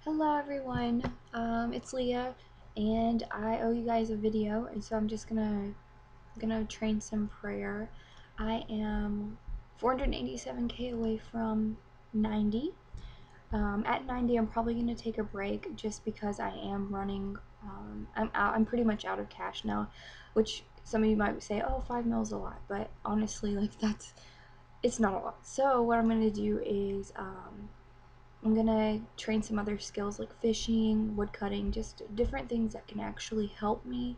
Hello everyone, it's Leah, and I owe you guys a video, and so I'm just gonna train some prayer. I am 487k away from 90. At 90, I'm probably gonna take a break just because I am running. I'm pretty much out of cash now, which some of you might say, oh, 5 mil is a lot, but honestly, like it's not a lot. So what I'm gonna do is I'm gonna train some other skills like fishing, woodcutting, just different things that can actually help me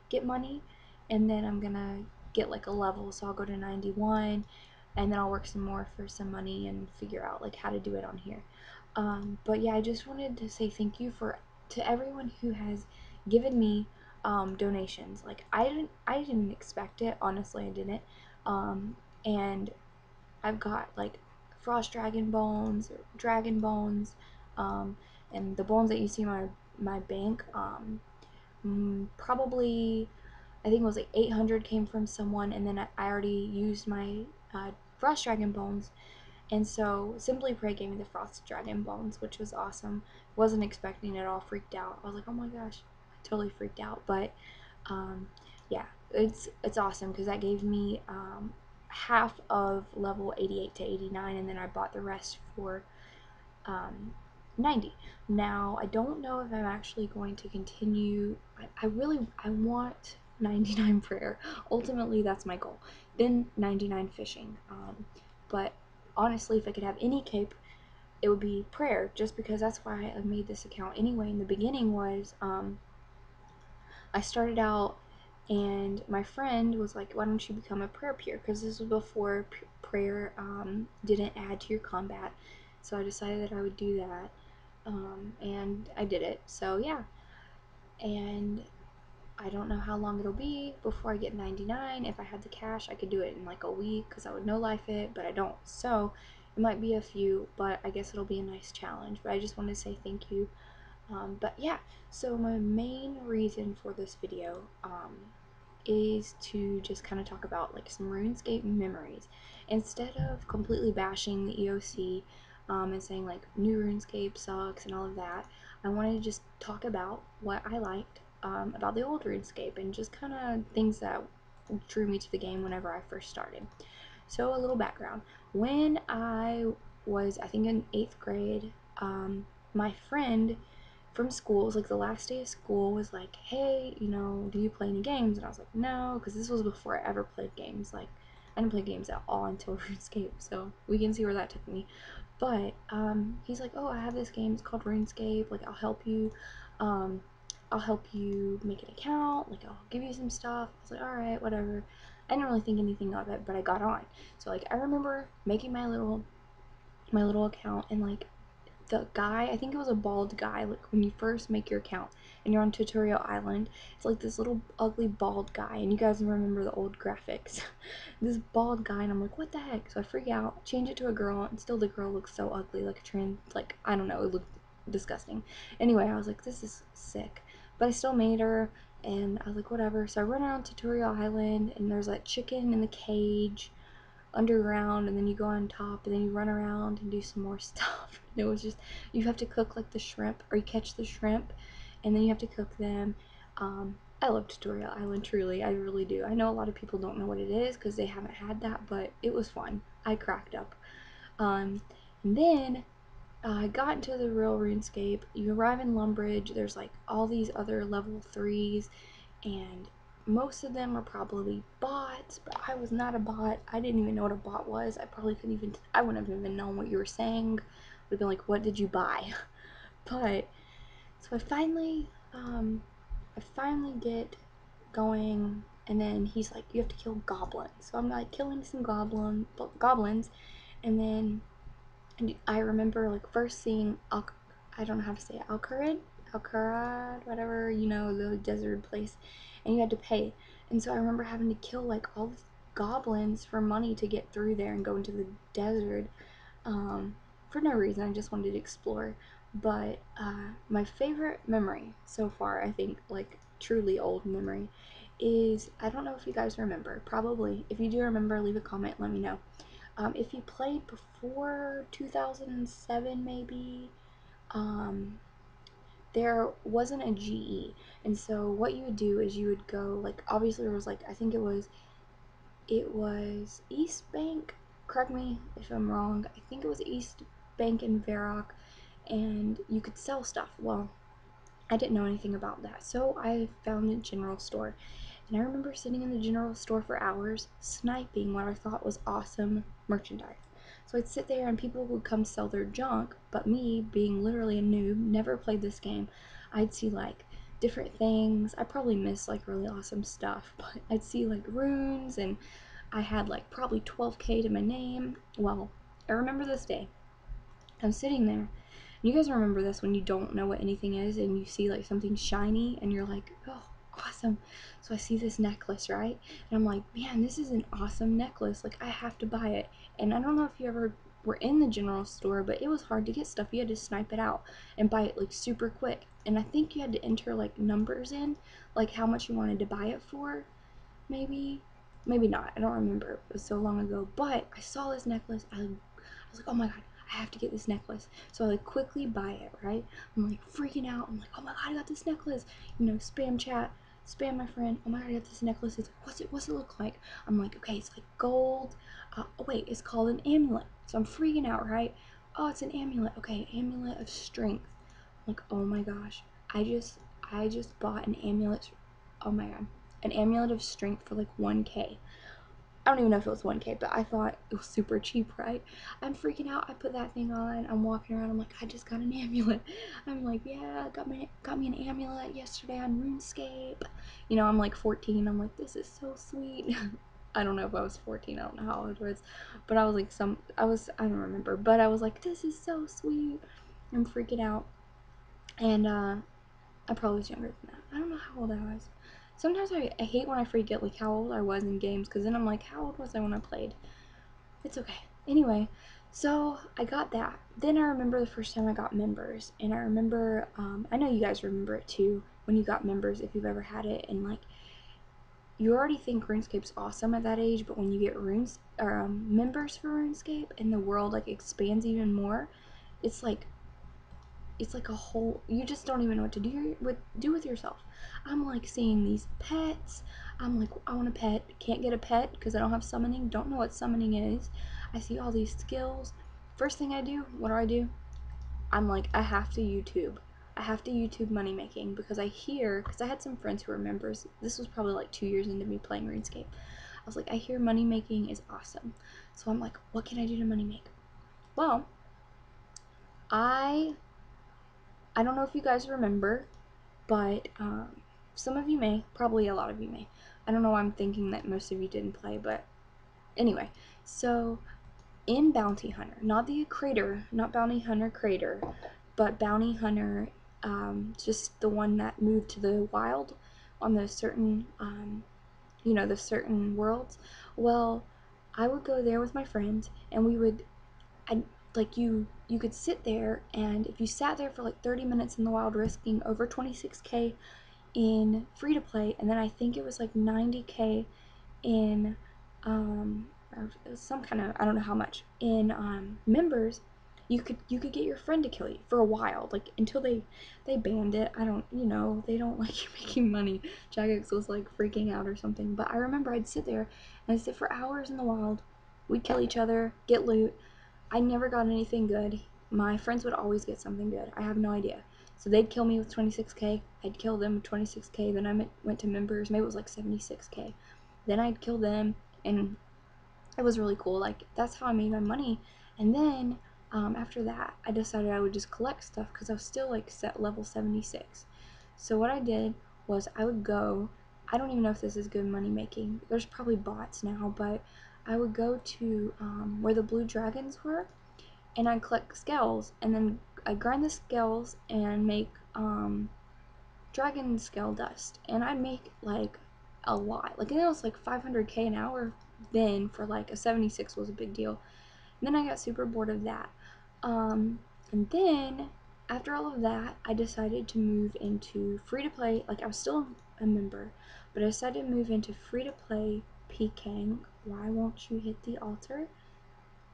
get money. And then I'm gonna get like a level, so I'll go to 91, and then I'll work some more for some money and figure out like how to do it on here. But yeah, I just wanted to say thank you to everyone who has given me donations. Like I didn't expect it, honestly I didn't. And I've got like frost dragon bones, or dragon bones, and the bones that you see in my bank. Probably I think it was like 800 came from someone, and then I already used my frost dragon bones, and so Simply Pray gave me the frost dragon bones, which was awesome. Wasn't expecting it, all freaked out. I was like, oh my gosh, I totally freaked out. But yeah, it's awesome because that gave me half of level 88 to 89, and then I bought the rest for 90. Now I don't know if I'm actually going to continue. I want 99 prayer. Ultimately that's my goal, then 99 fishing. But honestly, if I could have any cape, it would be prayer, just because that's why I made this account anyway. In the beginning was I started out, and my friend was like, why don't you become a prayer peer, because this was before prayer didn't add to your combat. So I decided that I would do that, and I did it. So yeah, and I don't know how long it'll be before I get 99. If I had the cash, I could do it in like a week because I would no life it, but I don't. So it might be a few, but I guess it'll be a nice challenge. But I just wanted to say thank you. But yeah, so my main reason for this video is to just kind of talk about like some RuneScape memories. Instead of completely bashing the EOC and saying like new RuneScape sucks and all of that, I wanted to just talk about what I liked about the old RuneScape, and just kind of things that drew me to the game whenever I first started. So a little background. When I was, I think, in 8th grade, my friend from school, it was like the last day of school, was like, hey, do you play any games? And I was like, no, because this was before I ever played games. Like, I didn't play games at all until RuneScape, so we can see where that took me. But he's like, oh, I have this game, it's called RuneScape, like, I'll help you make an account, like, I'll give you some stuff. I was like, alright, whatever. I didn't really think anything of it, but I got on. So like, I remember making my little account, and like, the guy, I think it was a bald guy, like when you first make your account and you're on Tutorial Island, it's like this little ugly bald guy, and you guys remember the old graphics. This bald guy, and I'm like, what the heck? So I freak out, change it to a girl, and still the girl looks so ugly, like a trans, like, I don't know, it looked disgusting. Anyway, I was like, this is sick. But I still made her, and I was like, whatever. So I run around Tutorial Island, and there's that chicken in the cage underground, and then you go on top, and then you run around and do some more stuff. And it was just, you have to cook like the shrimp, or you catch the shrimp and then you have to cook them. I love Tutorial Island, truly, I really do. I know a lot of people don't know what it is because they haven't had that, but it was fun. I cracked up. And then I got into the real RuneScape. You arrive in Lumbridge, there's like all these other level 3s, and most of them are probably bots, but I was not a bot. I didn't even know what a bot was. I probably couldn't even, I wouldn't have even known what you were saying. Would have been like, what did you buy? But, so I finally get going, and then he's like, you have to kill goblins. So I'm like killing some goblins, and then I remember like first seeing, I don't know how to say it, Alcarad, whatever, the desert place, and you had to pay. And so I remember having to kill like all the goblins for money to get through there and go into the desert, for no reason. I just wanted to explore. But my favorite memory so far, I think, like truly old memory, is, I don't know if you guys remember, probably. If you do remember, leave a comment, let me know. If you played before 2007, maybe, there wasn't a GE. And so what you would do is you would go, like, obviously there was, like, I think it was East Bank, correct me if I'm wrong, I think it was East Bank in Varrock, and you could sell stuff. Well, I didn't know anything about that, so I found a general store. And I remember sitting in the general store for hours, sniping what I thought was awesome merchandise. So I'd sit there and people would come sell their junk, but me, being literally a noob, never played this game, I'd see like different things. I probably missed like really awesome stuff, but I'd see like runes, and I had like probably 12k to my name. Well, I remember this day. I'm sitting there. You guys remember this when you don't know what anything is and you see like something shiny and you're like, oh, awesome. So I see this necklace, right? And I'm like, man, this is an awesome necklace. Like, I have to buy it. And I don't know if you ever were in the general store, but it was hard to get stuff. You had to snipe it out and buy it like super quick. And I think you had to enter like numbers in, like how much you wanted to buy it for. Maybe not. I don't remember. It was so long ago. But I saw this necklace. I was like, oh my god, I have to get this necklace. So I like quickly buy it, right? I'm like freaking out. I'm like, oh my god, I got this necklace. You know, spam chat, spam my friend. Oh my god, I got this necklace. It's like, what's it look like? I'm like, okay, it's like gold. Oh wait, it's called an amulet. So I'm freaking out, right? Oh, it's an amulet. Okay, amulet of strength. I'm like, oh my gosh, I just bought an amulet. Oh my god, an amulet of strength for like 1k. I don't even know if it was 1k, but I thought it was super cheap, right? I'm freaking out. I put that thing on. I'm walking around. I'm like, I just got an amulet. I'm like, yeah, got me an amulet yesterday on Runescape. You know, I'm like 14. I'm like, this is so sweet. I don't know if I was 14. I don't know how old I was, but I was like I don't remember, but I was like, this is so sweet. I'm freaking out, and I probably was younger than that. I don't know how old I was. Sometimes I hate when I forget like how old I was in games, because then I'm like, how old was I when I played? It's okay. Anyway, so I got that. Then I remember the first time I got members, and I remember, I know you guys remember it too, when you got members, if you've ever had it, and like, you already think RuneScape's awesome at that age, but when you get members for RuneScape, and the world like expands even more, it's like a whole, you just don't even know what to do with yourself. I'm like seeing these pets. I'm like, I want a pet. Can't get a pet because I don't have summoning. Don't know what summoning is. I see all these skills. First thing I do, what do? I'm like, I have to YouTube. I have to YouTube money making, because I had some friends who were members. This was probably like 2 years into me playing RuneScape. I was like, I hear money making is awesome. So I'm like, what can I do to money make? Well, I don't know if you guys remember, but some of you may, probably a lot of you may. I don't know why I'm thinking that most of you didn't play, but anyway. So in Bounty Hunter, not the Crater, not Bounty Hunter Crater, but Bounty Hunter, just the one that moved to the wild on those certain, the certain worlds. Well, I would go there with my friends, and you could sit there, and if you sat there for like 30 minutes in the wild, risking over 26k in free to play, and then I think it was like 90k in or some kind of, I don't know how much, in members, you could get your friend to kill you for a while, like until they banned it. I don't, they don't like you making money. Jagex was like freaking out or something, but I remember I'd sit there and I'd sit for hours in the wild. We'd kill each other, get loot. I never got anything good. My friends would always get something good. I have no idea. So they'd kill me with 26k. I'd kill them with 26k. Then I went to members. Maybe it was like 76k. Then I'd kill them, and it was really cool. Like, that's how I made my money. And then after that, I decided I would just collect stuff, because I was still like set level 76. So what I did was I would go. I don't even know if this is good money making. There's probably bots now, but I would go to where the blue dragons were, and I'd collect scales, and then I'd grind the scales and make dragon scale dust, and I'd make like a lot. Like, it was like 500k an hour then. For like a 76 was a big deal. And then I got super bored of that, and then after all of that, I decided to move into free to play. Like, I was still a member, but I decided to move into free to play PKing. Why won't you hit the altar?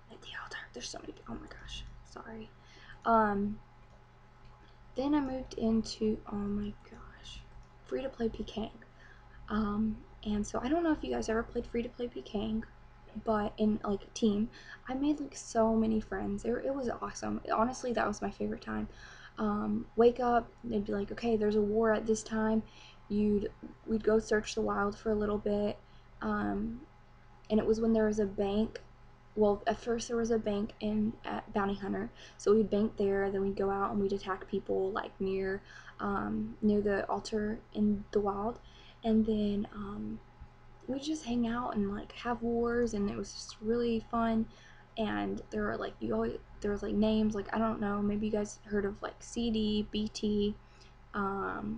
Hit the altar. There's so many. Oh my gosh. Sorry. Then I moved into, oh my gosh, free-to-play Peking. And so I don't know if you guys ever played free-to-play Peking, but in like a team, I made like so many friends. It was awesome. Honestly, that was my favorite time. Wake up, they'd be like, okay, there's a war at this time. We'd go search the wild for a little bit, and it was when there was a bank. Well, at first there was a bank at Bounty Hunter, so we'd bank there. Then we'd go out and we'd attack people like near the altar in the wild, and then we just hang out and like have wars, and it was just really fun. And there were like there was like names, like I don't know, maybe you guys heard of like CD, BT,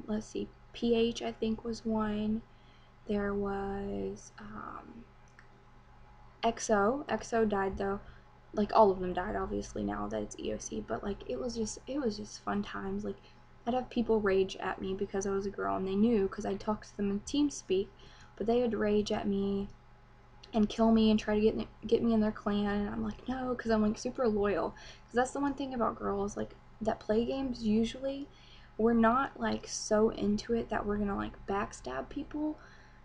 let's see, PH I think was one. There was XO died though. Like all of them died obviously now that it's EOC, but like it was just fun times. Like I'd have people rage at me because I was a girl, and they knew because I'd talk to them in TeamSpeak, but they would rage at me and kill me and try to get me in their clan, and I'm like, no, because I'm like super loyal. Because that's the one thing about girls like that play games, usually we're not like so into it that we're gonna like backstab people.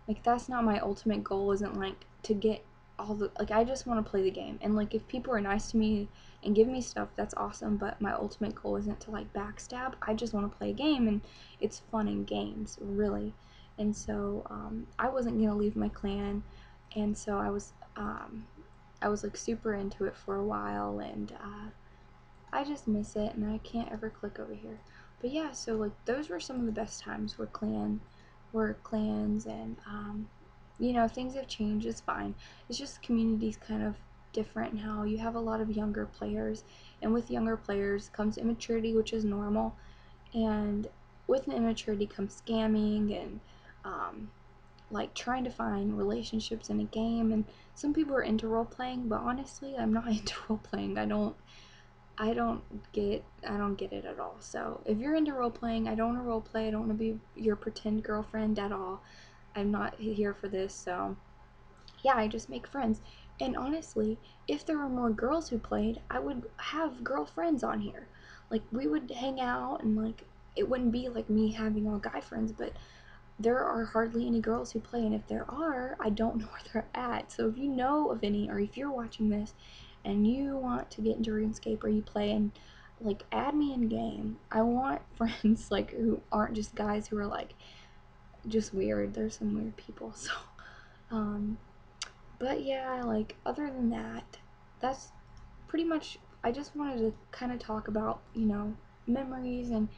Like that's not my ultimate goal, isn't like to get all the, like I just want to play the game, and like if people are nice to me and give me stuff, that's awesome, but my ultimate goal isn't to like backstab. I just want to play a game, and it's fun in games, really. And so I wasn't gonna leave my clan, and so I was like super into it for a while, and I just miss it, and I can't ever click over here. But yeah, so like those were some of the best times were clans, and you know, things have changed. It's fine. It's just the community's kind of different now. You have a lot of younger players, and with younger players comes immaturity, which is normal, and with the immaturity comes scamming and like trying to find relationships in a game. And some people are into role playing, but honestly, I'm not into role playing. I don't get it at all. So if you're into role playing, I don't want to role play. I don't want to be your pretend girlfriend at all. I'm not here for this. So yeah, I just make friends. And honestly, if there were more girls who played, I would have girlfriends on here. Like we would hang out, and like it wouldn't be like me having all guy friends, but there are hardly any girls who play, and if there are, I don't know where they're at. So if you know of any, or if you're watching this and you want to get into RuneScape, or you play, and like add me in game. I want friends like who aren't just guys who are like just weird. There's some weird people. So um but yeah, like other than that, that's pretty much, I just wanted to kind of talk about, you know, memories, and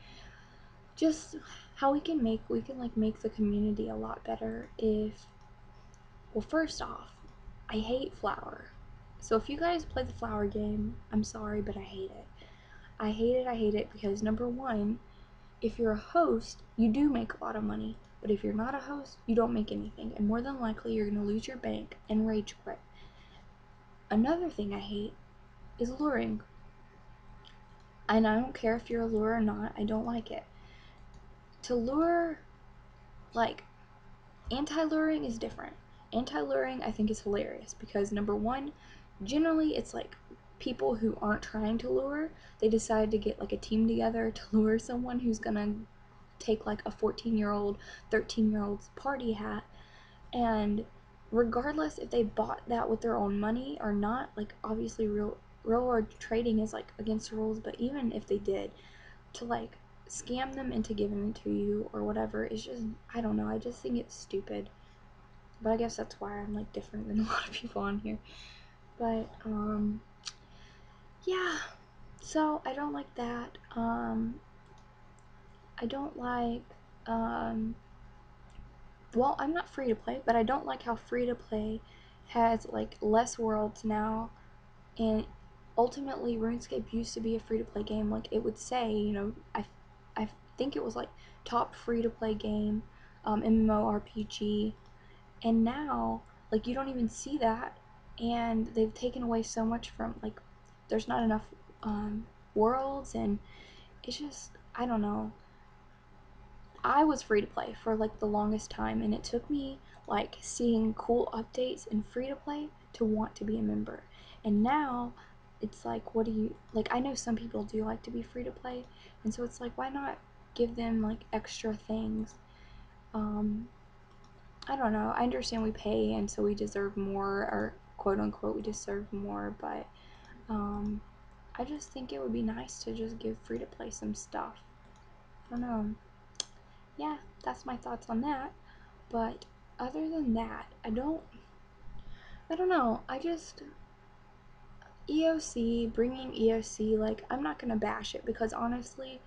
just how we can like make the community a lot better if, well, first off, I hate flower. So if you guys play the flower game, I'm sorry, but I hate it. I hate it because number one, if you're a host, you do make a lot of money. But if you're not a host, you don't make anything. And more than likely, you're going to lose your bank and rage quit. Another thing I hate is luring. And I don't care if you're a lure or not, I don't like it. To lure, like, anti-luring is different. Anti-luring, I think, is hilarious because number one, generally it's like people who aren't trying to lure, they decide to get like a team together to lure someone who's gonna take like a 14-year-old, 13-year-old's party hat. And regardless if they bought that with their own money or not, like obviously real world trading is like against the rules, but even if they did, to like scam them into giving it to you or whatever is just, I don't know, I just think it's stupid. But I guess that's why I'm like different than a lot of people on here. But yeah, so I don't like that. I don't like well, I'm not free to play, but I don't like how free to play has like less worlds now. And ultimately, RuneScape used to be a free to play game. Like it would say, you know, I think it was like top free to play game, MMORPG, and now like you don't even see that, and they've taken away so much from, like, there's not enough worlds, and it's just, I don't know. I was free to play for like the longest time, and it took me like seeing cool updates in free to play to want to be a member. And now it's like, what do you, like, I know some people do like to be free to play, and so it's like, why not give them, like, extra things? I don't know, I understand we pay, and so we deserve more, or quote unquote, we deserve more, but, I just think it would be nice to just give free to play some stuff. I don't know. Yeah, that's my thoughts on that, but other than that, I don't know, I just, EOC, bringing EOC, like, I'm not gonna bash it, because honestly,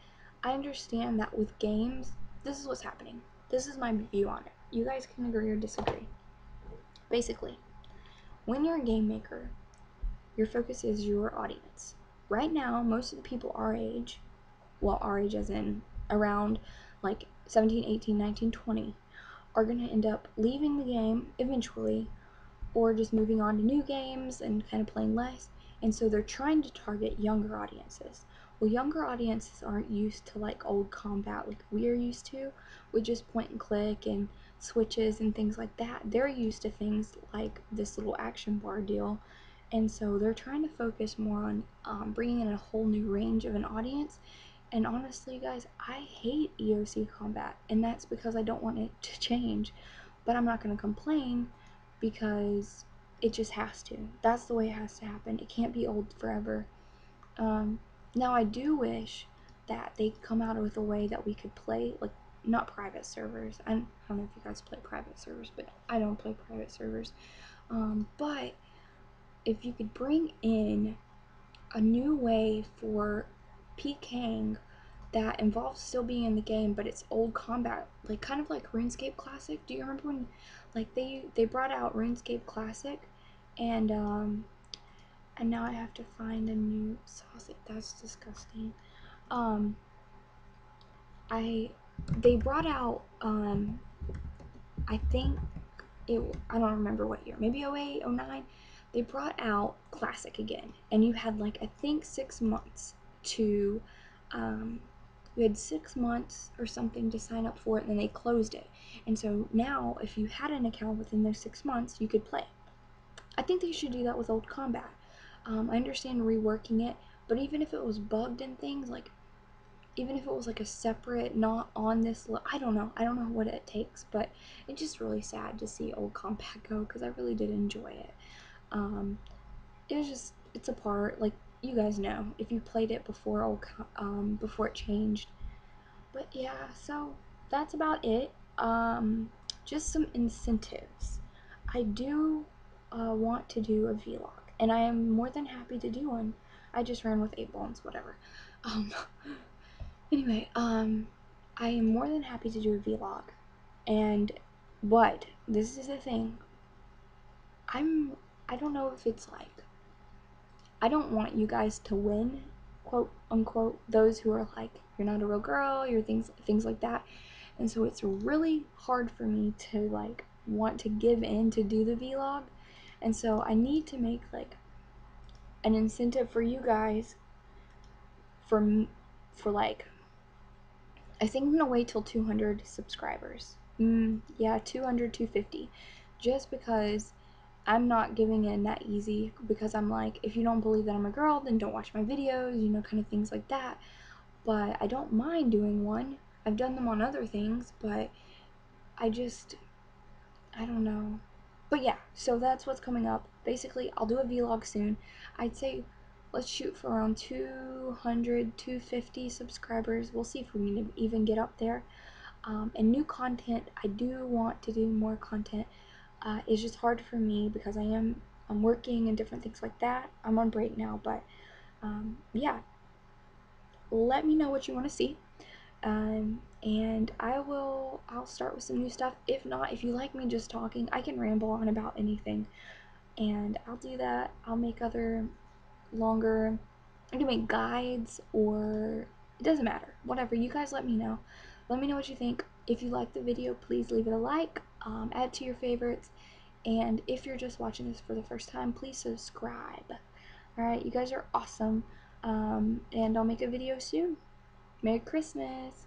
I understand that with games, this is what's happening. This is my view on it. You guys can agree or disagree. Basically, when you're a game maker, your focus is your audience. Right now, most of the people our age, well, our age as in around like 17, 18, 19, 20, are gonna end up leaving the game eventually, or just moving on to new games and kind of playing less, and so they're trying to target younger audiences. Well, younger audiences aren't used to like old combat like we're used to, with just point and click and switches and things like that. They're used to things like this little action bar deal, and so they're trying to focus more on bringing in a whole new range of an audience. And honestly, guys, I hate EOC combat, and that's because I don't want it to change, but I'm not going to complain, because it just has to. That's the way it has to happen. It can't be old forever. Now I do wish that they come out with a way that we could play, like, not private servers. I don't know if you guys play private servers, but I don't play private servers. But if you could bring in a new way for PKing that involves still being in the game, but it's old combat, like kind of like RuneScape Classic. Do you remember when, like, they brought out RuneScape Classic, and now I have to find a new sausage. That's disgusting. They brought out I think I don't remember what year, maybe 08, 09. They brought out Classic again, and you had like, I think 6 months to you had 6 months or something to sign up for it, and then they closed it. And so now, if you had an account within those 6 months, you could play. I think they should do that with old combat. I understand reworking it, but even if it was bugged and things, like, even if it was like a separate, not on this, I don't know what it takes, but it's just really sad to see old combat go, because I really did enjoy it. It was just, it's a part, like, you guys know, if you played it before before it changed. But yeah, so that's about it. Just some incentives. I do want to do a vlog, and I am more than happy to do one. I just ran with 8 bones, whatever. Anyway, I am more than happy to do a vlog, but this is the thing. I don't know if it's like, I don't want you guys to win, quote unquote, those who are like, you're not a real girl, you're things like that. And so it's really hard for me to like want to give in to do the vlog. And so I need to make like an incentive for you guys for like, I think I'm gonna wait till 200 subscribers. Yeah, 200, 250. Just because I'm not giving in that easy, because I'm like, if you don't believe that I'm a girl, then don't watch my videos, you know, kind of things like that. But I don't mind doing one. I've done them on other things, but I don't know. But yeah, so that's what's coming up. Basically, I'll do a vlog soon. I'd say let's shoot for around 200, 250 subscribers. We'll see if we can even get up there. And new content, I do want to do more content. It's just hard for me because I'm working and different things like that. I'm on break now, but yeah, let me know what you want to see, and I'll start with some new stuff. If not, if you like me just talking, I can ramble on about anything, and I'll do that. I'll make other longer, I can make guides, or it doesn't matter, whatever. You guys let me know what you think. If you like the video, please leave it a like, add to your favorites, and if you're just watching this for the first time, please subscribe. Alright, you guys are awesome, and I'll make a video soon. Merry Christmas!